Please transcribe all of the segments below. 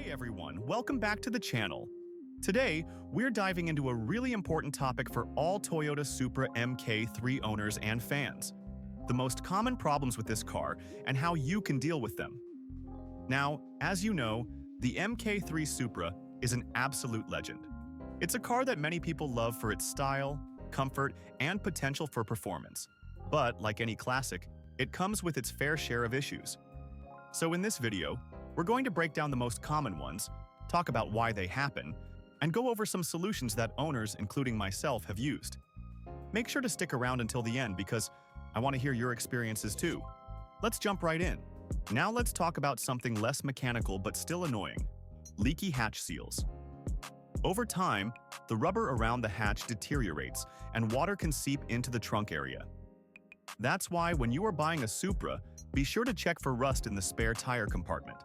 Hey everyone, welcome back to the channel. Today, we're diving into a really important topic for all Toyota Supra MK3 owners and fans. The most common problems with this car and how you can deal with them. Now, as you know, the MK3 Supra is an absolute legend. It's a car that many people love for its style, comfort, and potential for performance. But, like any classic, it comes with its fair share of issues. So in this video, we're going to break down the most common ones, talk about why they happen, and go over some solutions that owners, including myself, have used. Make sure to stick around until the end because I want to hear your experiences too. Let's jump right in. Now let's talk about something less mechanical but still annoying: leaky hatch seals. Over time, the rubber around the hatch deteriorates and water can seep into the trunk area. That's why when you are buying a Supra, be sure to check for rust in the spare tire compartment.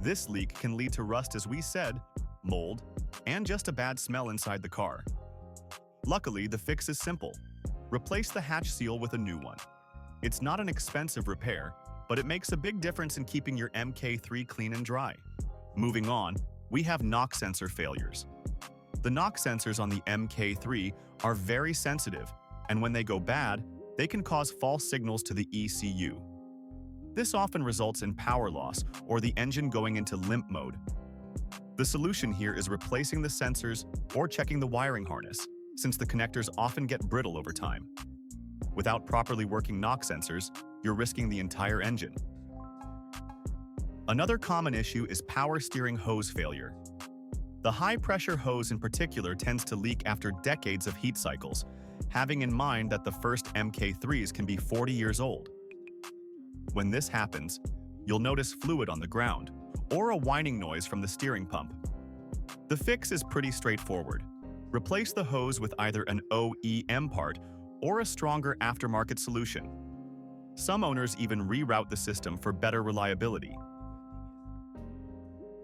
This leak can lead to rust, as we said, mold, and just a bad smell inside the car. Luckily, the fix is simple. Replace the hatch seal with a new one. It's not an expensive repair, but it makes a big difference in keeping your MK3 clean and dry. Moving on, we have knock sensor failures. The knock sensors on the MK3 are very sensitive, and when they go bad, they can cause false signals to the ECU. This often results in power loss or the engine going into limp mode. The solution here is replacing the sensors or checking the wiring harness, since the connectors often get brittle over time. Without properly working knock sensors, you're risking the entire engine. Another common issue is power steering hose failure. The high-pressure hose in particular tends to leak after decades of heat cycles, having in mind that the first MK3s can be 40 years old. When this happens, you'll notice fluid on the ground, or a whining noise from the steering pump. The fix is pretty straightforward. Replace the hose with either an OEM part or a stronger aftermarket solution. Some owners even reroute the system for better reliability.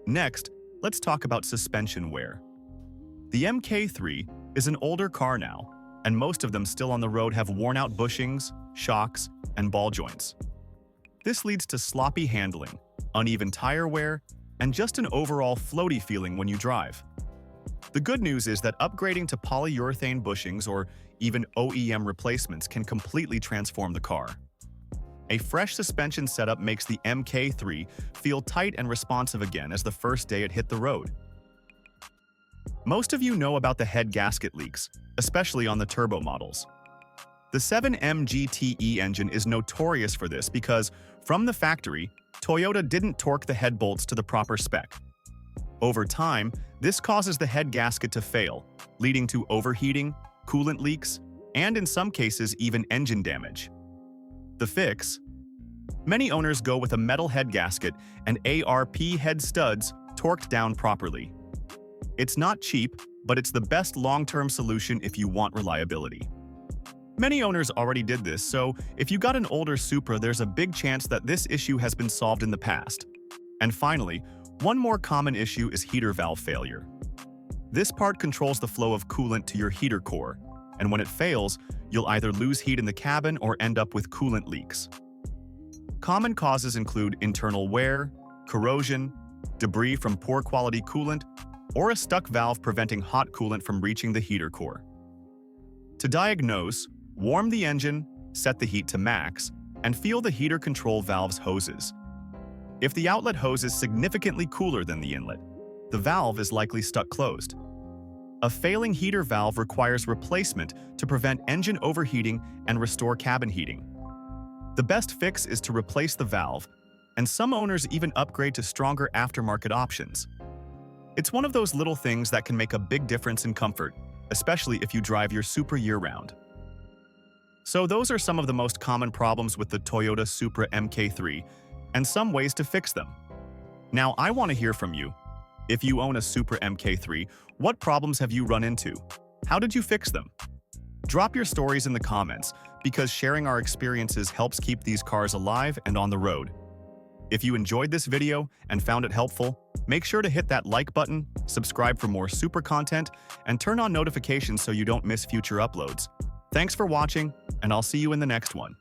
Next, let's talk about suspension wear. The MK3 is an older car now, and most of them still on the road have worn-out bushings, shocks, and ball joints. This leads to sloppy handling, uneven tire wear, and just an overall floaty feeling when you drive. The good news is that upgrading to polyurethane bushings or even OEM replacements can completely transform the car. A fresh suspension setup makes the MK3 feel tight and responsive again as the first day it hit the road. Most of you know about the head gasket leaks, especially on the turbo models. The 7M GTE engine is notorious for this because, from the factory, Toyota didn't torque the head bolts to the proper spec. Over time, this causes the head gasket to fail, leading to overheating, coolant leaks, and in some cases even engine damage. The fix? Many owners go with a metal head gasket and ARP head studs torqued down properly. It's not cheap, but it's the best long-term solution if you want reliability. Many owners already did this, so if you got an older Supra, there's a big chance that this issue has been solved in the past. And finally, one more common issue is heater valve failure. This part controls the flow of coolant to your heater core, and when it fails, you'll either lose heat in the cabin or end up with coolant leaks. Common causes include internal wear, corrosion, debris from poor quality coolant, or a stuck valve preventing hot coolant from reaching the heater core. To diagnose, warm the engine, set the heat to max, and feel the heater control valve's hoses. If the outlet hose is significantly cooler than the inlet, the valve is likely stuck closed. A failing heater valve requires replacement to prevent engine overheating and restore cabin heating. The best fix is to replace the valve, and some owners even upgrade to stronger aftermarket options. It's one of those little things that can make a big difference in comfort, especially if you drive your Supra year-round. So those are some of the most common problems with the Toyota Supra MK3 and some ways to fix them. Now I want to hear from you. If you own a Supra MK3, what problems have you run into? How did you fix them? Drop your stories in the comments because sharing our experiences helps keep these cars alive and on the road. If you enjoyed this video and found it helpful, make sure to hit that like button, subscribe for more Supra content, and turn on notifications so you don't miss future uploads. Thanks for watching, and I'll see you in the next one.